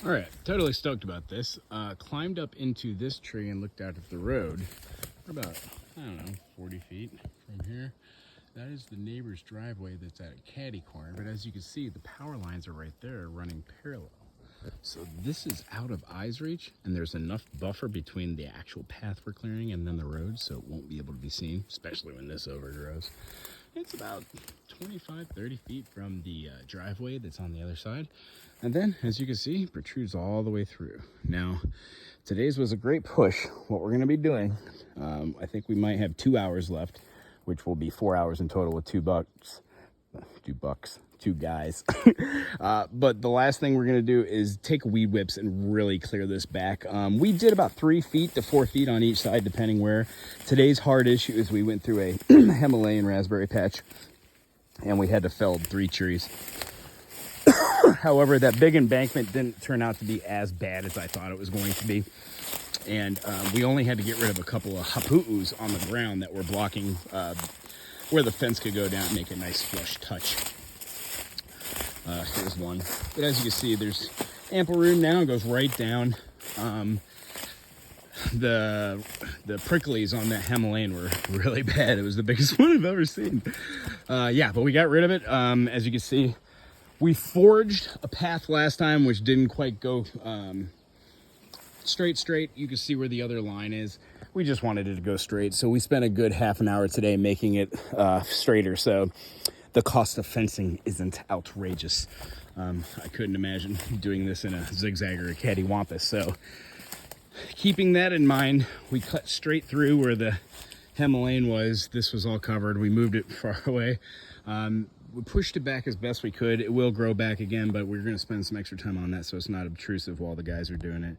All right, totally stoked about this. Climbed up into this tree and looked out at the road. We're about, I don't know, 40 feet from here. That is the neighbor's driveway that's at a catty corner, but as you can see, the power lines are right there running parallel. So this is out of eye's reach, and there's enough buffer between the actual path we're clearing and then the road, so it won't be able to be seen, especially when this overgrows. It's about 25, 30 feet from the driveway that's on the other side. And then, as you can see, protrudes all the way through. Now, today's was a great push. What we're going to be doing, I think we might have 2 hours left, which will be 4 hours in total with two guys. But the last thing we're going to do is take weed whips and really clear this back. We did about 3 feet to 4 feet on each side, depending where. Today's hard issue is we went through a Himalayan raspberry patch, and we had to fell 3 trees. However, that big embankment didn't turn out to be as bad as I thought it was going to be. And we only had to get rid of a couple of hapu'us on the ground that were blocking where the fence could go down and make a nice flush touch. Here's one. But as you can see, there's ample room now. It goes right down. The pricklies on that Himalayan were really bad. It was the biggest one I've ever seen. Yeah, but we got rid of it. As you can see, we forged a path last time, which didn't quite go straight. You can see where the other line is. We just wanted it to go straight. So we spent a good half an hour today making it straighter. So the cost of fencing isn't outrageous. I couldn't imagine doing this in a zigzag or a cattywampus. So keeping that in mind, we cut straight through where the Himalayan was. This was all covered. We moved it far away. We pushed it back as best we could. It will grow back again, but we're going to spend some extra time on that so it's not obtrusive while the guys are doing it,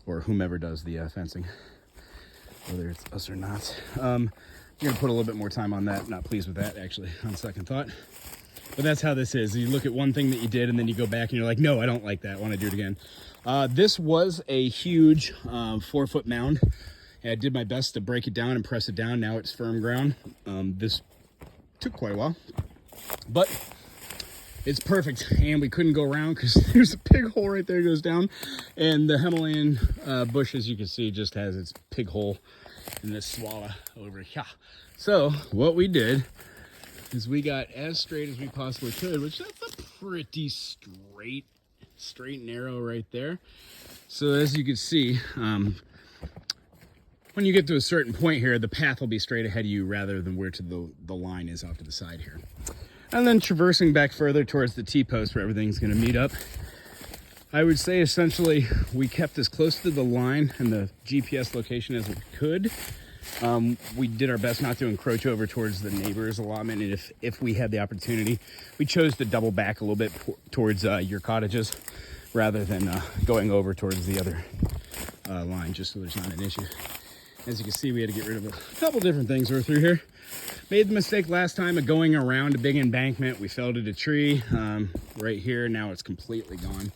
or whomever does the fencing, whether it's us or not. You're going to put a little bit more time on that. Not pleased with that, actually, on second thought. But that's how this is. You look at one thing that you did, and then you go back, and you're like, no, I don't like that. I want to do it again. This was a huge 4-foot mound. And I did my best to break it down and press it down. Now it's firm ground. This took quite a while, but it's perfect. And we couldn't go around because there's a big hole right there that goes down. And the Himalayan bush, as you can see, just has its pig hole in this swallow over here. So what we did is we got as straight as we possibly could, which that's a pretty straight narrow right there. So as you can see, when you get to a certain point here, the path will be straight ahead of you rather than where the line is off to the side here. And then traversing back further towards the T-post where everything's going to meet up. I would say essentially we kept as close to the line and the GPS location as we could. We did our best not to encroach over towards the neighbor's allotment, and if we had the opportunity, we chose to double back a little bit towards your cottages rather than going over towards the other line, just so there's not an issue. As you can see, we had to get rid of a couple different things we're through here. Made the mistake last time of going around a big embankment. We felled at a tree right here. Now it's completely gone.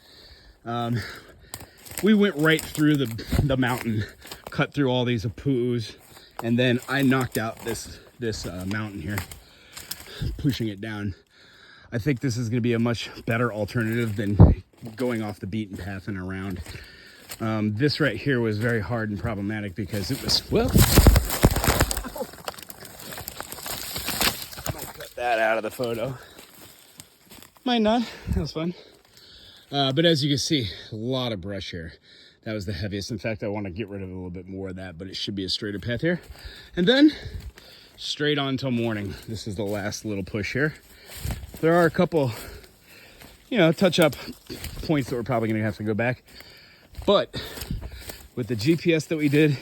We went right through the mountain, cut through all these apus, and then I knocked out this mountain here, pushing it down. I think this is going to be a much better alternative than going off the beaten path and around. This right here was very hard and problematic because it was, well, I might cut that out of the photo. Might not. That was fun. But as you can see, a lot of brush here. That was the heaviest. In fact, I want to get rid of a little bit more of that, but it should be a straighter path here. And then straight on till morning. This is the last little push here. There are a couple, touch-up points that we're probably going to have to go back. But with the GPS that we did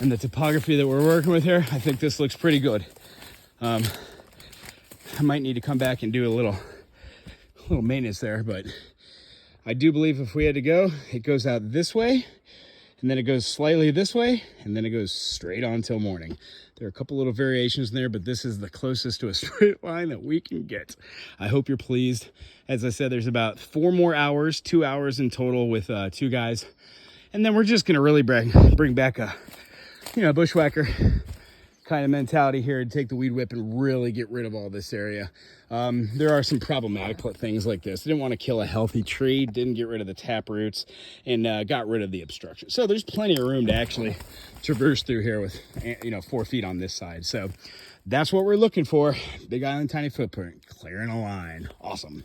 and the topography that we're working with here, I think this looks pretty good. I might need to come back and do a little maintenance there, but I do believe if we had to go, it goes out this way, and then it goes slightly this way, and then it goes straight on till morning. There are a couple little variations in there, but this is the closest to a straight line that we can get. I hope you're pleased. As I said, there's about 4 more hours, 2 hours in total with 2 guys. And then we're just gonna really bring back a, bushwhacker, kind of mentality here to take the weed whip and really get rid of all this area. There are some problematic things like this. Didn't want to kill a healthy tree, didn't get rid of the tap roots, and got rid of the obstruction. So there's plenty of room to actually traverse through here with, 4 feet on this side. So that's what we're looking for. Big island, tiny footprint, clearing a line. Awesome.